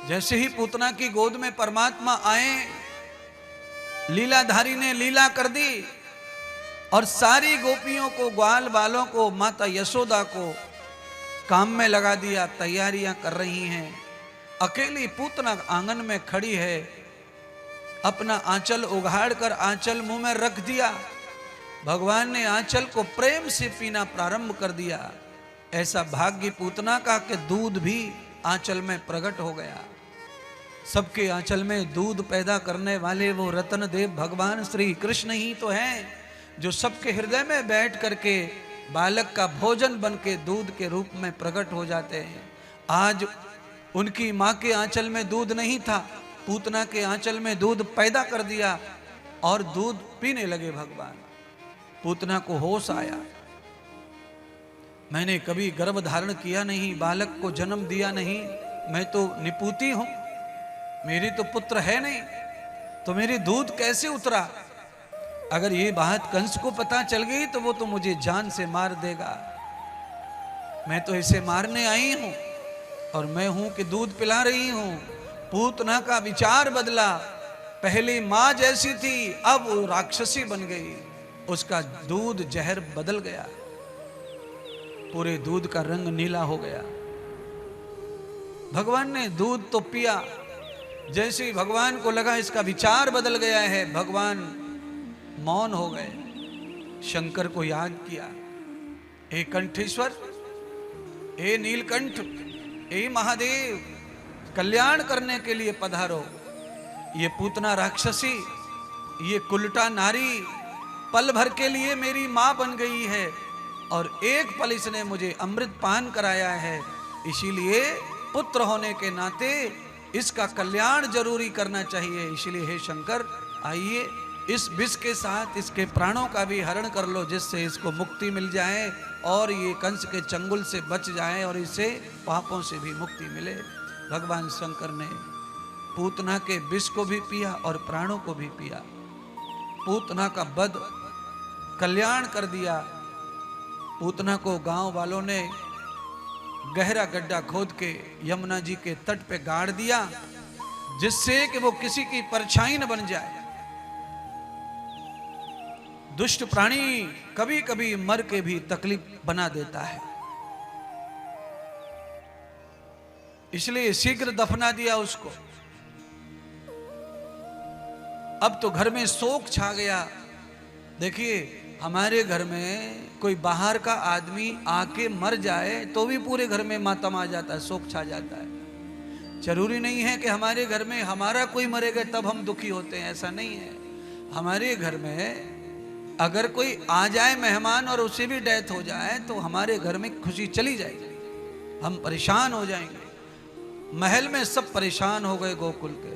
जैसे ही पूतना की गोद में परमात्मा आए, लीलाधारी ने लीला कर दी और सारी गोपियों को, ग्वाल बालों को, माता यशोदा को काम में लगा दिया, तैयारियां कर रही हैं। अकेली पूतना आंगन में खड़ी है, अपना आंचल उघाड़ कर आंचल मुंह में रख दिया। भगवान ने आंचल को प्रेम से पीना प्रारंभ कर दिया। ऐसा भाग्य पूतना का कि दूध भी आंचल में प्रकट हो गया। सबके आंचल में दूध पैदा करने वाले वो रतन देव भगवान श्री कृष्ण ही तो हैं, जो सबके हृदय में बैठ करके बालक का भोजन बन के दूध के रूप में प्रकट हो जाते हैं। आज उनकी माँ के आंचल में दूध नहीं था, पूतना के आंचल में दूध पैदा कर दिया और दूध पीने लगे भगवान। पूतना को होश आया, मैंने कभी गर्भ धारण किया नहीं, बालक को जन्म दिया नहीं, मैं तो निपूती हूं, मेरी तो पुत्र है नहीं, तो मेरी दूध कैसे उतरा? अगर ये बात कंस को पता चल गई तो वो तो मुझे जान से मार देगा। मैं तो इसे मारने आई हूं और मैं हूं कि दूध पिला रही हूं। पूतना का विचार बदला, पहले मां जैसी थी, अब वो राक्षसी बन गई। उसका दूध जहर बदल गया, पूरे दूध का रंग नीला हो गया। भगवान ने दूध तो पिया, जैसे ही भगवान को लगा इसका विचार बदल गया है, भगवान मौन हो गए। शंकर को याद किया, हे कंठेश्वर, हे नीलकंठ, हे महादेव, कल्याण करने के लिए पधारो। ये पूतना राक्षसी, ये कुलटा नारी पल भर के लिए मेरी मां बन गई है और एक पल इसने मुझे अमृत पान कराया है, इसीलिए पुत्र होने के नाते इसका कल्याण जरूरी करना चाहिए। इसलिए हे शंकर, आइए इस विष के साथ इसके प्राणों का भी हरण कर लो, जिससे इसको मुक्ति मिल जाए और ये कंस के चंगुल से बच जाए और इसे पापों से भी मुक्ति मिले। भगवान शंकर ने पूतना के विष को भी पिया और प्राणों को भी पिया। पूतना का वध कल्याण कर दिया। पूतना को गांव वालों ने गहरा गड्ढा खोद के यमुना जी के तट पे गाड़ दिया, जिससे कि वो किसी की परछाई न बन जाए। दुष्ट प्राणी कभी कभी मर के भी तकलीफ बना देता है, इसलिए शीघ्र दफना दिया उसको। अब तो घर में शोक छा गया। देखिए, हमारे घर में कोई बाहर का आदमी आके मर जाए तो भी पूरे घर में मातम आ जाता है, शोक छा जाता है। जरूरी नहीं है कि हमारे घर में हमारा कोई मरेगा तब हम दुखी होते हैं, ऐसा नहीं है। हमारे घर में अगर कोई आ जाए मेहमान और उसे भी डेथ हो जाए तो हमारे घर में खुशी चली जाएगी, हम परेशान हो जाएंगे। महल में सब परेशान हो गए गोकुल के।